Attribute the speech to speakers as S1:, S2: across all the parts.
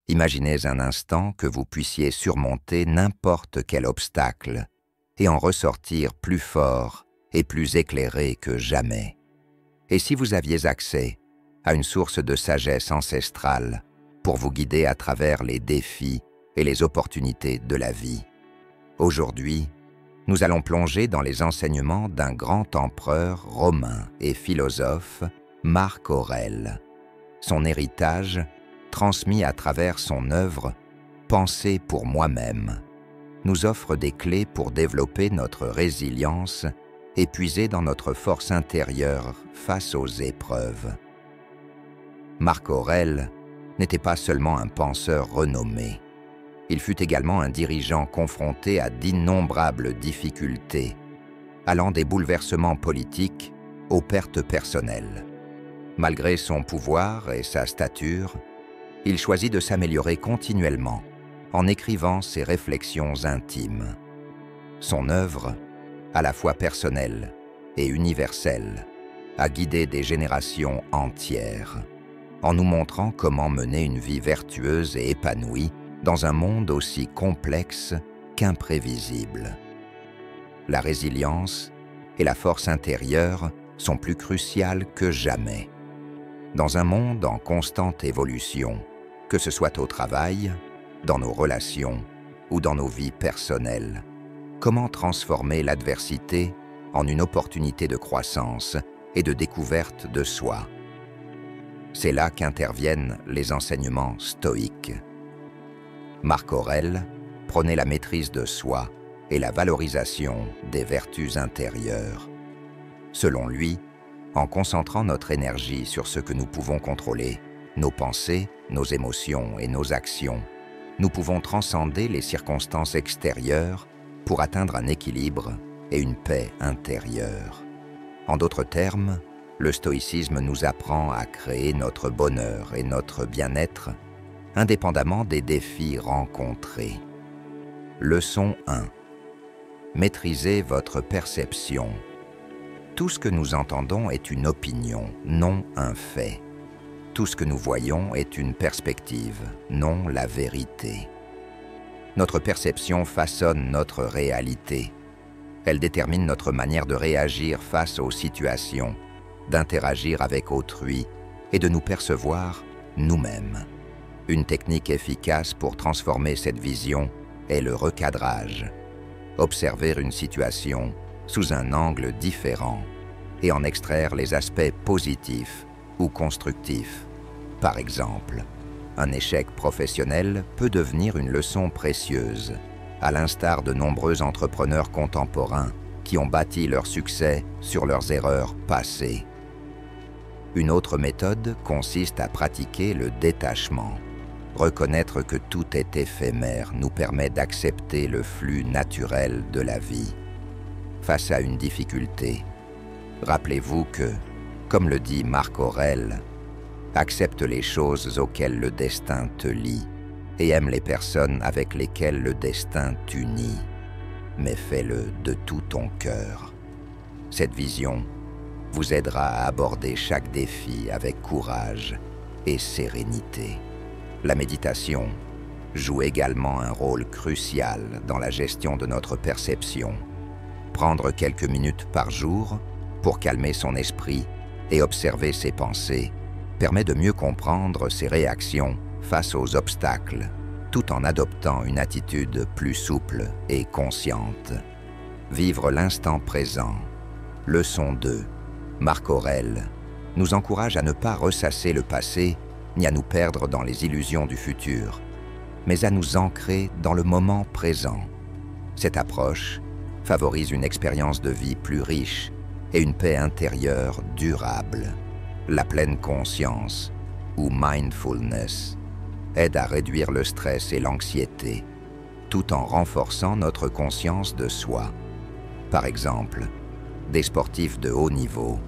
S1: Imaginez un instant que vous puissiez surmonter n'importe quel obstacle et en ressortir plus fort et plus éclairé que jamais. Et si vous aviez accès à une source de sagesse ancestrale pour vous guider à travers les défis et les opportunités de la vie? Aujourd'hui, nous allons plonger dans les enseignements d'un grand empereur romain et philosophe, Marc Aurèle. Son héritage, transmis à travers son œuvre « Penser pour moi-même », nous offre des clés pour développer notre résilience et puiser dans notre force intérieure face aux épreuves. Marc Aurèle n'était pas seulement un penseur renommé. Il fut également un dirigeant confronté à d'innombrables difficultés, allant des bouleversements politiques aux pertes personnelles. Malgré son pouvoir et sa stature, il choisit de s'améliorer continuellement en écrivant ses réflexions intimes. Son œuvre, à la fois personnelle et universelle, a guidé des générations entières, en nous montrant comment mener une vie vertueuse et épanouie dans un monde aussi complexe qu'imprévisible. La résilience et la force intérieure sont plus cruciales que jamais. Dans un monde en constante évolution, que ce soit au travail, dans nos relations ou dans nos vies personnelles, comment transformer l'adversité en une opportunité de croissance et de découverte de soi? C'est là qu'interviennent les enseignements stoïques. Marc Aurèle prônait la maîtrise de soi et la valorisation des vertus intérieures. Selon lui, en concentrant notre énergie sur ce que nous pouvons contrôler, nos pensées, nos émotions et nos actions, nous pouvons transcender les circonstances extérieures pour atteindre un équilibre et une paix intérieure. En d'autres termes, le stoïcisme nous apprend à créer notre bonheur et notre bien-être indépendamment des défis rencontrés. Leçon 1. Maîtrisez votre perception. Tout ce que nous entendons est une opinion, non un fait. Tout ce que nous voyons est une perspective, non la vérité. Notre perception façonne notre réalité. Elle détermine notre manière de réagir face aux situations, d'interagir avec autrui et de nous percevoir nous-mêmes. Une technique efficace pour transformer cette vision est le recadrage. Observer une situation sous un angle différent et en extraire les aspects positifs ou constructifs. Par exemple, un échec professionnel peut devenir une leçon précieuse, à l'instar de nombreux entrepreneurs contemporains qui ont bâti leur succès sur leurs erreurs passées. Une autre méthode consiste à pratiquer le détachement. Reconnaître que tout est éphémère nous permet d'accepter le flux naturel de la vie. Face à une difficulté, rappelez-vous que, comme le dit Marc Aurèle, accepte les choses auxquelles le destin te lie et aime les personnes avec lesquelles le destin t'unit, mais fais-le de tout ton cœur. Cette vision vous aidera à aborder chaque défi avec courage et sérénité. La méditation joue également un rôle crucial dans la gestion de notre perception. Prendre quelques minutes par jour pour calmer son esprit et observer ses pensées permet de mieux comprendre ses réactions face aux obstacles, tout en adoptant une attitude plus souple et consciente. Vivre l'instant présent. Leçon 2. Marc Aurèle nous encourage à ne pas ressasser le passé ni à nous perdre dans les illusions du futur, mais à nous ancrer dans le moment présent. Cette approche favorise une expérience de vie plus riche et une paix intérieure durable. La pleine conscience, ou mindfulness, aide à réduire le stress et l'anxiété, tout en renforçant notre conscience de soi. Par exemple, des sportifs de haut niveau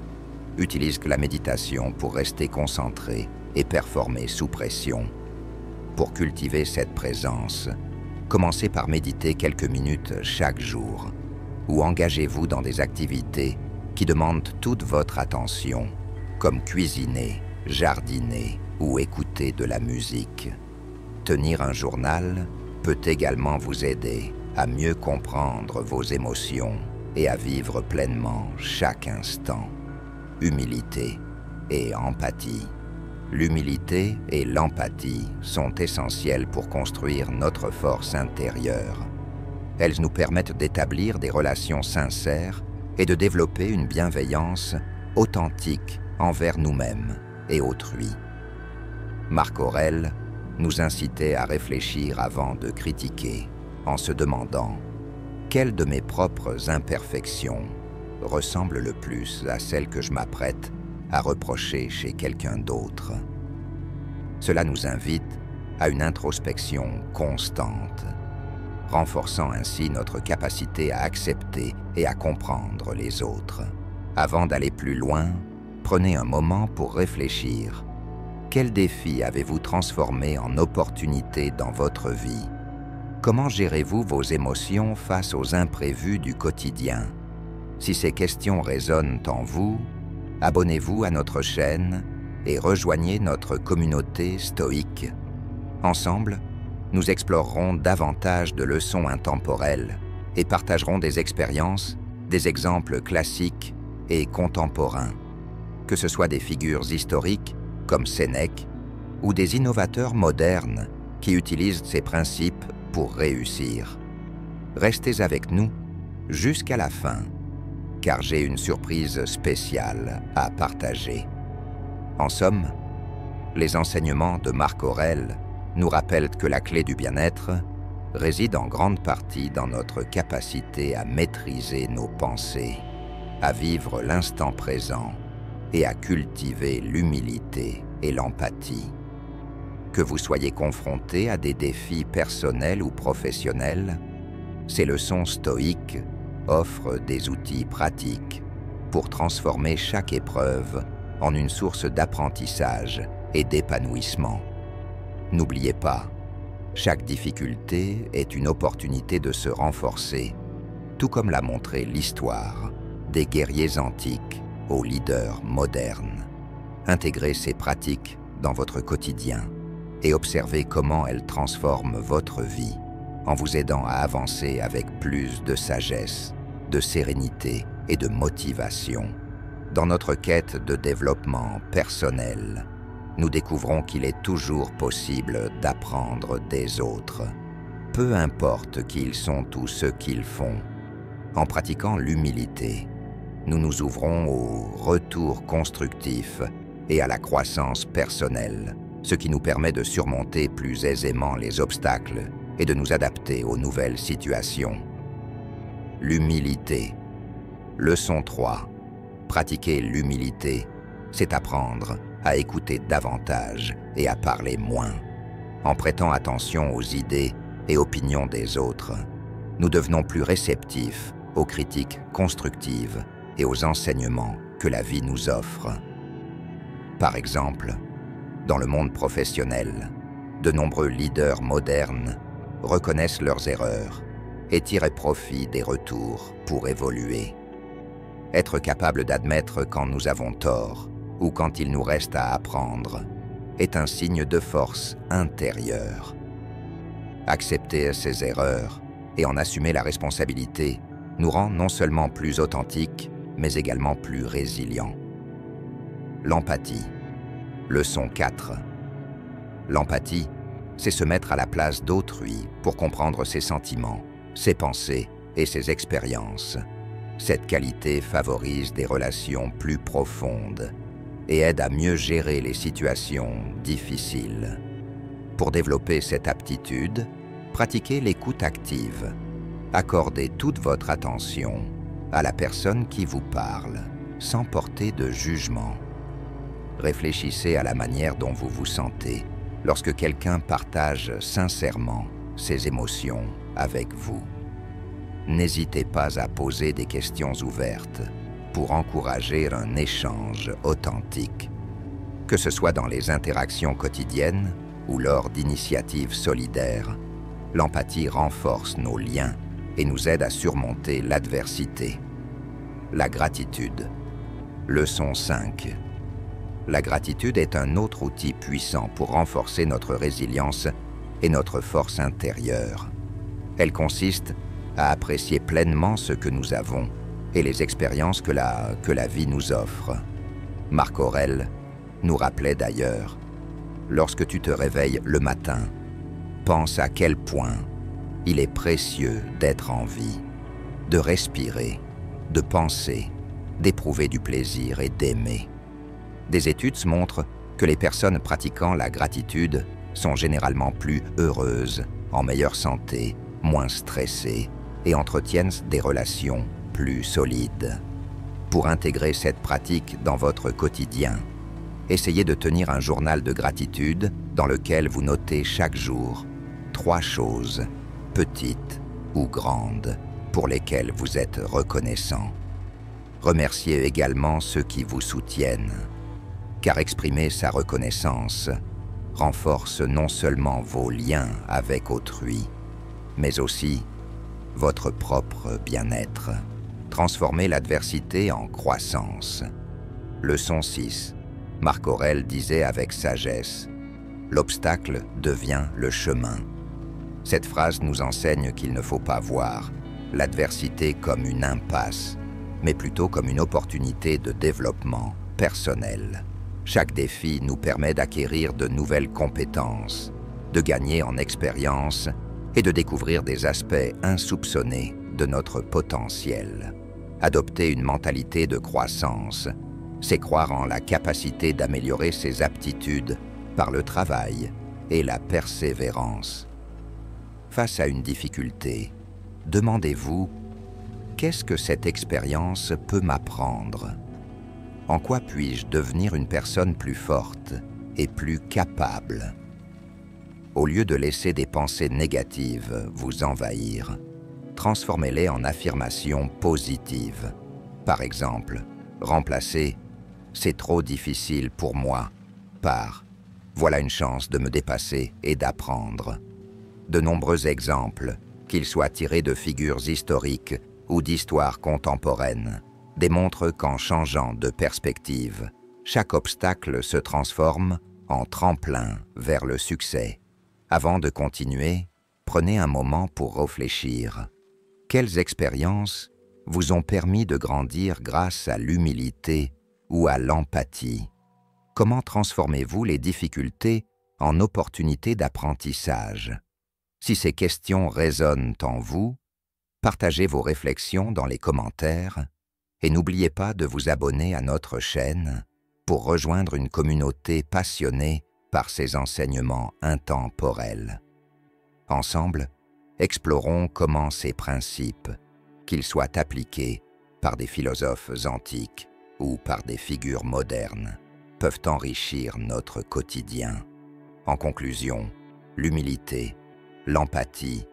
S1: utilisent la méditation pour rester concentrés et performer sous pression. Pour cultiver cette présence, commencez par méditer quelques minutes chaque jour ou engagez-vous dans des activités qui demandent toute votre attention, comme cuisiner, jardiner ou écouter de la musique. Tenir un journal peut également vous aider à mieux comprendre vos émotions et à vivre pleinement chaque instant. Humilité et empathie. L'humilité et l'empathie sont essentielles pour construire notre force intérieure. Elles nous permettent d'établir des relations sincères et de développer une bienveillance authentique envers nous-mêmes et autrui. Marc Aurèle nous incitait à réfléchir avant de critiquer, en se demandant « Quelle de mes propres imperfections ressemble le plus à celle que je m'apprête à reprocher chez quelqu'un d'autre ?» Cela nous invite à une introspection constante, renforçant ainsi notre capacité à accepter et à comprendre les autres. Avant d'aller plus loin, prenez un moment pour réfléchir. Quel défi avez-vous transformé en opportunité dans votre vie? Comment gérez-vous vos émotions face aux imprévus du quotidien? Si ces questions résonnent en vous, abonnez-vous à notre chaîne et rejoignez notre communauté stoïque. Ensemble, nous explorerons davantage de leçons intemporelles et partagerons des expériences, des exemples classiques et contemporains, que ce soit des figures historiques comme Sénèque ou des innovateurs modernes qui utilisent ces principes pour réussir. Restez avec nous jusqu'à la fin, car j'ai une surprise spéciale à partager. En somme, les enseignements de Marc Aurèle nous rappellent que la clé du bien-être réside en grande partie dans notre capacité à maîtriser nos pensées, à vivre l'instant présent et à cultiver l'humilité et l'empathie. Que vous soyez confronté à des défis personnels ou professionnels, ces leçons stoïques offrent des outils pratiques pour transformer chaque épreuve en une source d'apprentissage et d'épanouissement. N'oubliez pas, chaque difficulté est une opportunité de se renforcer, tout comme l'a montré l'histoire des guerriers antiques aux leaders modernes. Intégrez ces pratiques dans votre quotidien et observez comment elles transforment votre vie en vous aidant à avancer avec plus de sagesse, de sérénité et de motivation. Dans notre quête de développement personnel, nous découvrons qu'il est toujours possible d'apprendre des autres, peu importe qui ils sont ou ce qu'ils font. En pratiquant l'humilité, nous nous ouvrons au retour constructif et à la croissance personnelle, ce qui nous permet de surmonter plus aisément les obstacles et de nous adapter aux nouvelles situations. L'humilité. Leçon 3. Pratiquer l'humilité, c'est apprendre à écouter davantage et à parler moins. En prêtant attention aux idées et opinions des autres, nous devenons plus réceptifs aux critiques constructives et aux enseignements que la vie nous offre. Par exemple, dans le monde professionnel, de nombreux leaders modernes reconnaissent leurs erreurs et tirent profit des retours pour évoluer. Être capable d'admettre quand nous avons tort ou quand il nous reste à apprendre est un signe de force intérieure. Accepter ces erreurs et en assumer la responsabilité nous rend non seulement plus authentiques, mais également plus résilients. L'empathie. Leçon 4. L'empathie, c'est se mettre à la place d'autrui pour comprendre ses sentiments, ses pensées et ses expériences. Cette qualité favorise des relations plus profondes et aide à mieux gérer les situations difficiles. Pour développer cette aptitude, pratiquez l'écoute active. Accordez toute votre attention à la personne qui vous parle, sans porter de jugement. Réfléchissez à la manière dont vous vous sentez lorsque quelqu'un partage sincèrement ses émotions avec vous. N'hésitez pas à poser des questions ouvertes pour encourager un échange authentique. Que ce soit dans les interactions quotidiennes ou lors d'initiatives solidaires, l'empathie renforce nos liens et nous aide à surmonter l'adversité. La gratitude. Leçon 5. La gratitude est un autre outil puissant pour renforcer notre résilience est notre force intérieure. Elle consiste à apprécier pleinement ce que nous avons et les expériences que la vie nous offre. Marc Aurèle nous rappelait d'ailleurs: lorsque tu te réveilles le matin, pense à quel point il est précieux d'être en vie, de respirer, de penser, d'éprouver du plaisir et d'aimer. Des études montrent que les personnes pratiquant la gratitude sont généralement plus heureuses, en meilleure santé, moins stressées et entretiennent des relations plus solides. Pour intégrer cette pratique dans votre quotidien, essayez de tenir un journal de gratitude dans lequel vous notez chaque jour 3 choses, petites ou grandes, pour lesquelles vous êtes reconnaissant. Remerciez également ceux qui vous soutiennent, car exprimer sa reconnaissance renforce non seulement vos liens avec autrui, mais aussi votre propre bien-être. Transformez l'adversité en croissance. Leçon 6. Marc Aurèle disait avec sagesse: l'obstacle devient le chemin. Cette phrase nous enseigne qu'il ne faut pas voir l'adversité comme une impasse, mais plutôt comme une opportunité de développement personnel. Chaque défi nous permet d'acquérir de nouvelles compétences, de gagner en expérience et de découvrir des aspects insoupçonnés de notre potentiel. Adopter une mentalité de croissance, c'est croire en la capacité d'améliorer ses aptitudes par le travail et la persévérance. Face à une difficulté, demandez-vous: qu'est-ce que cette expérience peut m'apprendre? En quoi puis-je devenir une personne plus forte et plus capable? Au lieu de laisser des pensées négatives vous envahir, transformez-les en affirmations positives. Par exemple, remplacez « c'est trop difficile pour moi » par « voilà une chance de me dépasser et d'apprendre ». De nombreux exemples, qu'ils soient tirés de figures historiques ou d'histoires contemporaines, démontrent qu'en changeant de perspective, chaque obstacle se transforme en tremplin vers le succès. Avant de continuer, prenez un moment pour réfléchir. Quelles expériences vous ont permis de grandir grâce à l'humilité ou à l'empathie? Comment transformez-vous les difficultés en opportunités d'apprentissage? Si ces questions résonnent en vous, partagez vos réflexions dans les commentaires et n'oubliez pas de vous abonner à notre chaîne pour rejoindre une communauté passionnée par ces enseignements intemporels. Ensemble, explorons comment ces principes, qu'ils soient appliqués par des philosophes antiques ou par des figures modernes, peuvent enrichir notre quotidien. En conclusion, l'humilité, l'empathie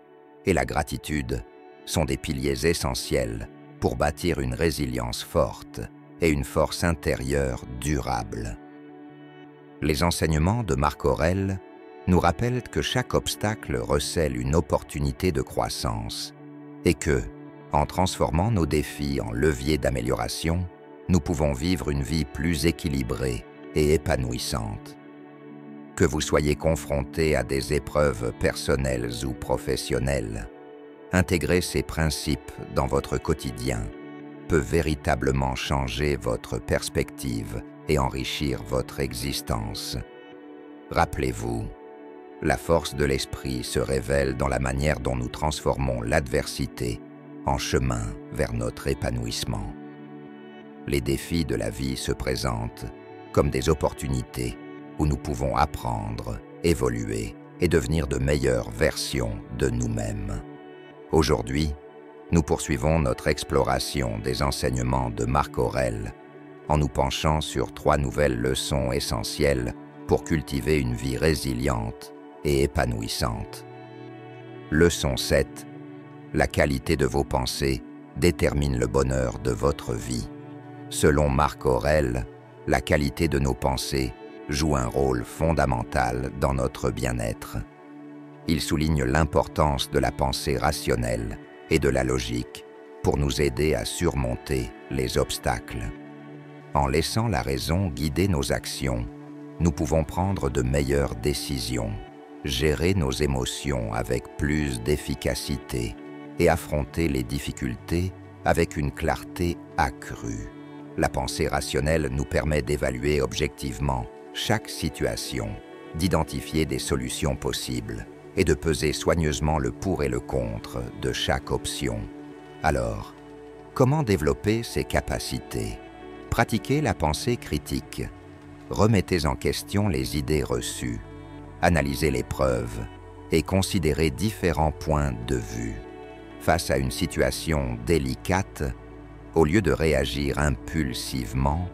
S1: et la gratitude sont des piliers essentiels pour bâtir une résilience forte et une force intérieure durable. Les enseignements de Marc Aurèle nous rappellent que chaque obstacle recèle une opportunité de croissance et que, en transformant nos défis en leviers d'amélioration, nous pouvons vivre une vie plus équilibrée et épanouissante. Que vous soyez confronté à des épreuves personnelles ou professionnelles, intégrer ces principes dans votre quotidien peut véritablement changer votre perspective et enrichir votre existence. Rappelez-vous, la force de l'esprit se révèle dans la manière dont nous transformons l'adversité en chemin vers notre épanouissement. Les défis de la vie se présentent comme des opportunités où nous pouvons apprendre, évoluer et devenir de meilleures versions de nous-mêmes. Aujourd'hui, nous poursuivons notre exploration des enseignements de Marc Aurèle en nous penchant sur 3 nouvelles leçons essentielles pour cultiver une vie résiliente et épanouissante. Leçon 7. La qualité de vos pensées détermine le bonheur de votre vie. Selon Marc Aurèle, la qualité de nos pensées joue un rôle fondamental dans notre bien-être. Il souligne l'importance de la pensée rationnelle et de la logique pour nous aider à surmonter les obstacles. En laissant la raison guider nos actions, nous pouvons prendre de meilleures décisions, gérer nos émotions avec plus d'efficacité et affronter les difficultés avec une clarté accrue. La pensée rationnelle nous permet d'évaluer objectivement chaque situation, d'identifier des solutions possibles et de peser soigneusement le pour et le contre de chaque option. Alors, comment développer ces capacités? Pratiquez la pensée critique. Remettez en question les idées reçues. Analysez les preuves et considérez différents points de vue. Face à une situation délicate, au lieu de réagir impulsivement,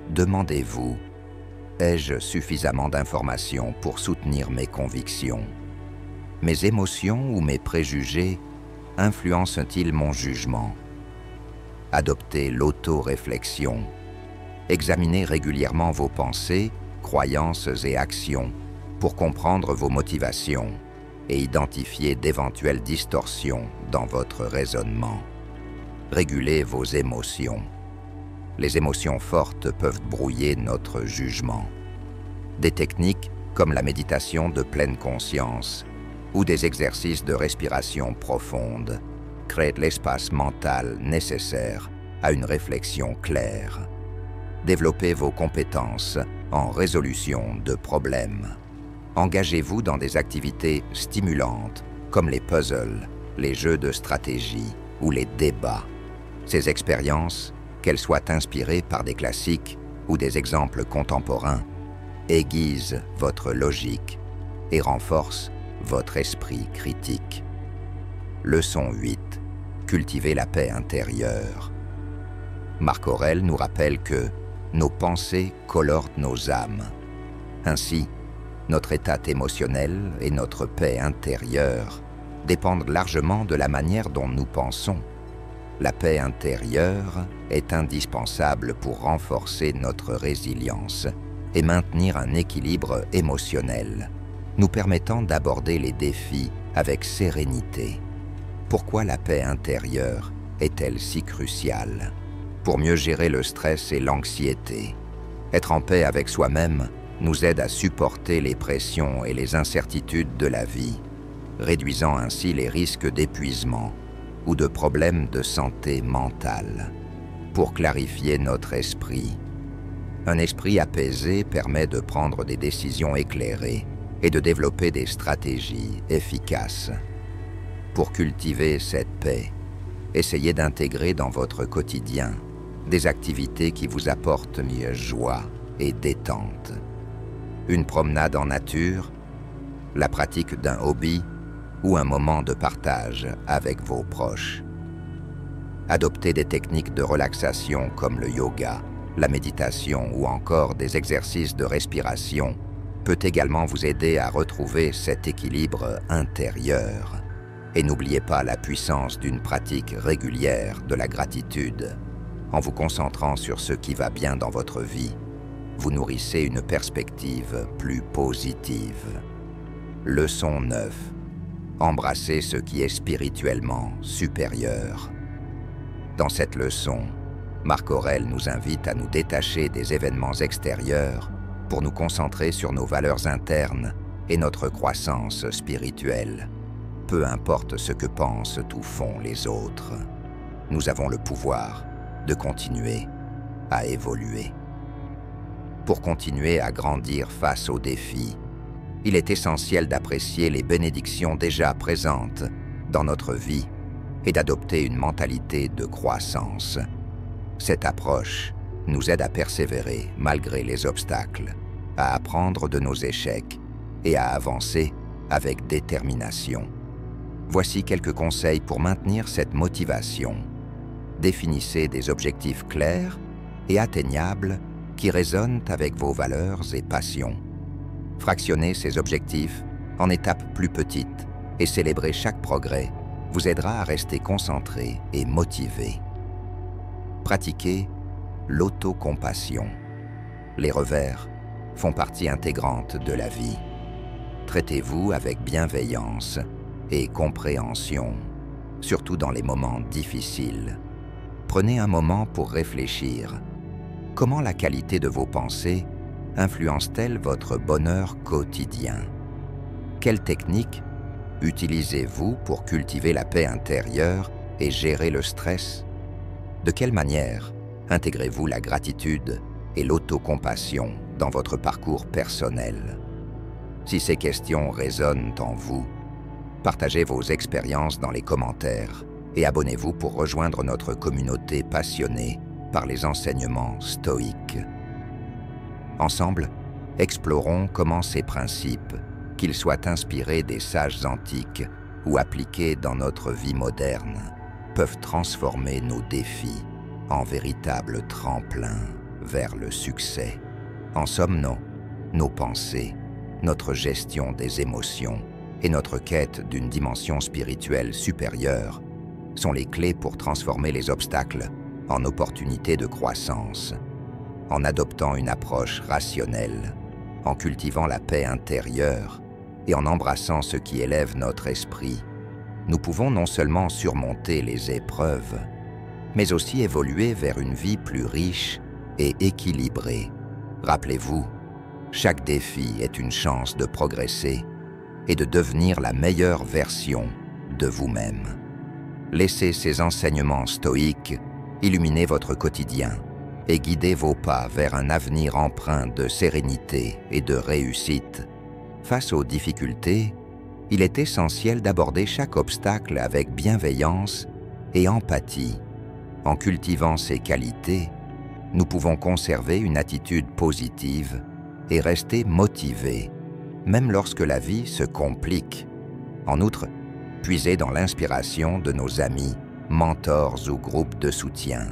S1: demandez-vous: ai-je suffisamment d'informations pour soutenir mes convictions? Mes émotions ou mes préjugés influencent-ils mon jugement? Adoptez l'auto-réflexion. Examinez régulièrement vos pensées, croyances et actions pour comprendre vos motivations et identifier d'éventuelles distorsions dans votre raisonnement. Régulez vos émotions. Les émotions fortes peuvent brouiller notre jugement. Des techniques comme la méditation de pleine conscience ou des exercices de respiration profonde créent l'espace mental nécessaire à une réflexion claire. Développez vos compétences en résolution de problèmes. Engagez-vous dans des activités stimulantes comme les puzzles, les jeux de stratégie ou les débats. Ces expériences, qu'elles soient inspirées par des classiques ou des exemples contemporains, aiguisent votre logique et renforcent votre esprit critique. Leçon 8. Cultivez la paix intérieure. Marc Aurèle nous rappelle que nos pensées colorent nos âmes. Ainsi, notre état émotionnel et notre paix intérieure dépendent largement de la manière dont nous pensons. La paix intérieure est indispensable pour renforcer notre résilience et maintenir un équilibre émotionnel, nous permettant d'aborder les défis avec sérénité. Pourquoi la paix intérieure est-elle si cruciale? Pour mieux gérer le stress et l'anxiété. Être en paix avec soi-même nous aide à supporter les pressions et les incertitudes de la vie, réduisant ainsi les risques d'épuisement ou de problèmes de santé mentale. Pour clarifier notre esprit, un esprit apaisé permet de prendre des décisions éclairées et de développer des stratégies efficaces. Pour cultiver cette paix, essayez d'intégrer dans votre quotidien des activités qui vous apportent joie et détente. Une promenade en nature, la pratique d'un hobby ou un moment de partage avec vos proches. Adoptez des techniques de relaxation comme le yoga, la méditation ou encore des exercices de respiration peut également vous aider à retrouver cet équilibre intérieur. Et n'oubliez pas la puissance d'une pratique régulière de la gratitude. En vous concentrant sur ce qui va bien dans votre vie, vous nourrissez une perspective plus positive. Leçon 9. Embrassez ce qui est spirituellement supérieur. Dans cette leçon, Marc Aurèle nous invite à nous détacher des événements extérieurs pour nous concentrer sur nos valeurs internes et notre croissance spirituelle. Peu importe ce que pensent ou font les autres, nous avons le pouvoir de continuer à évoluer. Pour continuer à grandir face aux défis, il est essentiel d'apprécier les bénédictions déjà présentes dans notre vie et d'adopter une mentalité de croissance. Cette approche nous aide à persévérer malgré les obstacles, à apprendre de nos échecs et à avancer avec détermination. Voici quelques conseils pour maintenir cette motivation. Définissez des objectifs clairs et atteignables qui résonnent avec vos valeurs et passions. Fractionnez ces objectifs en étapes plus petites et célébrer chaque progrès vous aidera à rester concentré et motivé. Pratiquez l'autocompassion. Les revers font partie intégrante de la vie. Traitez-vous avec bienveillance et compréhension, surtout dans les moments difficiles. Prenez un moment pour réfléchir. Comment la qualité de vos pensées influence-t-elle votre bonheur quotidien? Quelle technique utilisez-vous pour cultiver la paix intérieure et gérer le stress? De quelle manière intégrez-vous la gratitude et l'autocompassion dans votre parcours personnel? Si ces questions résonnent en vous, partagez vos expériences dans les commentaires et abonnez-vous pour rejoindre notre communauté passionnée par les enseignements stoïques. Ensemble, explorons comment ces principes, qu'ils soient inspirés des sages antiques ou appliqués dans notre vie moderne, peuvent transformer nos défis en véritables tremplins vers le succès. En somme, nos pensées, notre gestion des émotions et notre quête d'une dimension spirituelle supérieure sont les clés pour transformer les obstacles en opportunités de croissance. En adoptant une approche rationnelle, en cultivant la paix intérieure et en embrassant ce qui élève notre esprit, nous pouvons non seulement surmonter les épreuves, mais aussi évoluer vers une vie plus riche et équilibrée. Rappelez-vous, chaque défi est une chance de progresser et de devenir la meilleure version de vous-même. Laissez ces enseignements stoïques illuminer votre quotidien et guider vos pas vers un avenir empreint de sérénité et de réussite. Face aux difficultés, il est essentiel d'aborder chaque obstacle avec bienveillance et empathie. En cultivant ces qualités, nous pouvons conserver une attitude positive et rester motivés, même lorsque la vie se complique. En outre, puisez dans l'inspiration de nos amis, mentors ou groupes de soutien,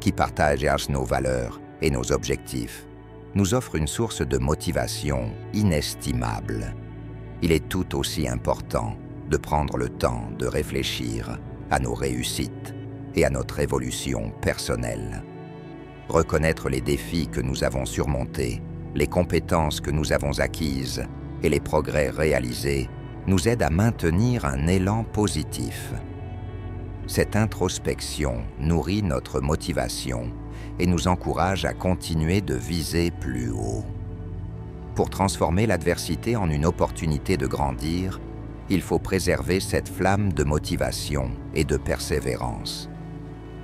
S1: qui partagent nos valeurs et nos objectifs, nous offrent une source de motivation inestimable. Il est tout aussi important de prendre le temps de réfléchir à nos réussites et à notre évolution personnelle. Reconnaître les défis que nous avons surmontés, les compétences que nous avons acquises et les progrès réalisés nous aide à maintenir un élan positif. Cette introspection nourrit notre motivation et nous encourage à continuer de viser plus haut. Pour transformer l'adversité en une opportunité de grandir, il faut préserver cette flamme de motivation et de persévérance.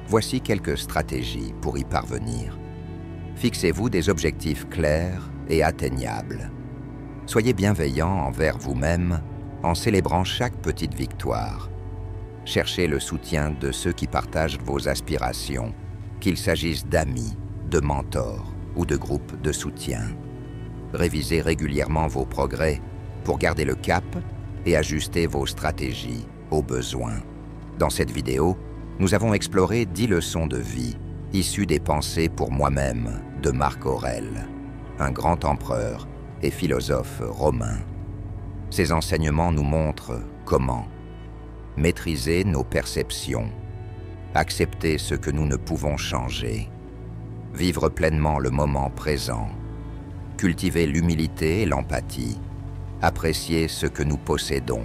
S1: Voici quelques stratégies pour y parvenir. Fixez-vous des objectifs clairs et atteignables. Soyez bienveillant envers vous-même en célébrant chaque petite victoire. Cherchez le soutien de ceux qui partagent vos aspirations, qu'il s'agisse d'amis, de mentors ou de groupes de soutien. Révisez régulièrement vos progrès pour garder le cap et ajuster vos stratégies aux besoins. Dans cette vidéo, nous avons exploré 10 leçons de vie issues des pensées pour moi-même de Marc Aurèle, un grand empereur et philosophe romain. Ces enseignements nous montrent comment maîtriser nos perceptions, accepter ce que nous ne pouvons changer, vivre pleinement le moment présent, cultiver l'humilité et l'empathie, apprécier ce que nous possédons,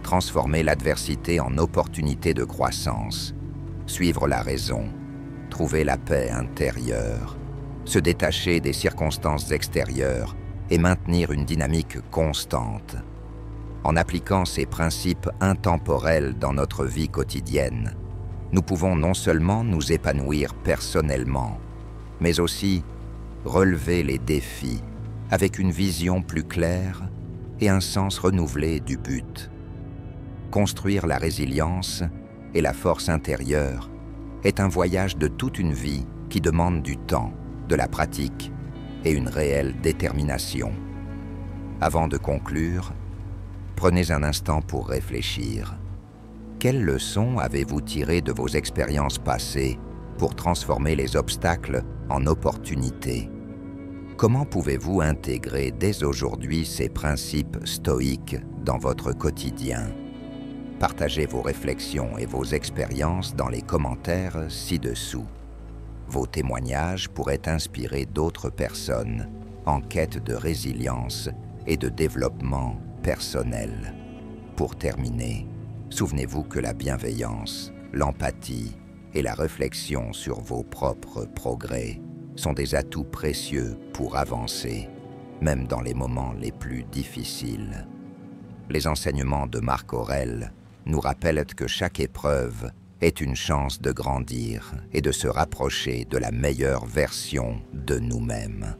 S1: transformer l'adversité en opportunité de croissance, suivre la raison, trouver la paix intérieure, se détacher des circonstances extérieures et maintenir une dynamique constante. En appliquant ces principes intemporels dans notre vie quotidienne, nous pouvons non seulement nous épanouir personnellement, mais aussi relever les défis avec une vision plus claire et un sens renouvelé du but. Construire la résilience et la force intérieure est un voyage de toute une vie qui demande du temps, de la pratique et une réelle détermination. Avant de conclure, prenez un instant pour réfléchir. Quelles leçons avez-vous tirées de vos expériences passées pour transformer les obstacles en opportunités? Comment pouvez-vous intégrer dès aujourd'hui ces principes stoïques dans votre quotidien? Partagez vos réflexions et vos expériences dans les commentaires ci-dessous. Vos témoignages pourraient inspirer d'autres personnes en quête de résilience et de développement personnel. Pour terminer, souvenez-vous que la bienveillance, l'empathie et la réflexion sur vos propres progrès sont des atouts précieux pour avancer, même dans les moments les plus difficiles. les enseignements de Marc Aurèle nous rappellent que chaque épreuve est une chance de grandir et de se rapprocher de la meilleure version de nous-mêmes.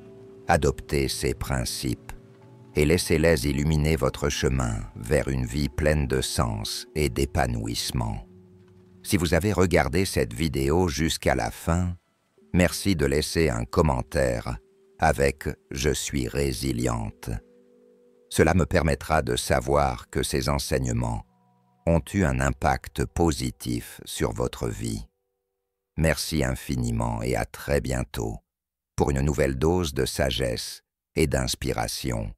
S1: Adoptez ces principes et laissez-les illuminer votre chemin vers une vie pleine de sens et d'épanouissement. Si vous avez regardé cette vidéo jusqu'à la fin, merci de laisser un commentaire avec « Je suis résiliente ». Cela me permettra de savoir que ces enseignements ont eu un impact positif sur votre vie. Merci infiniment et à très bientôt pour une nouvelle dose de sagesse et d'inspiration.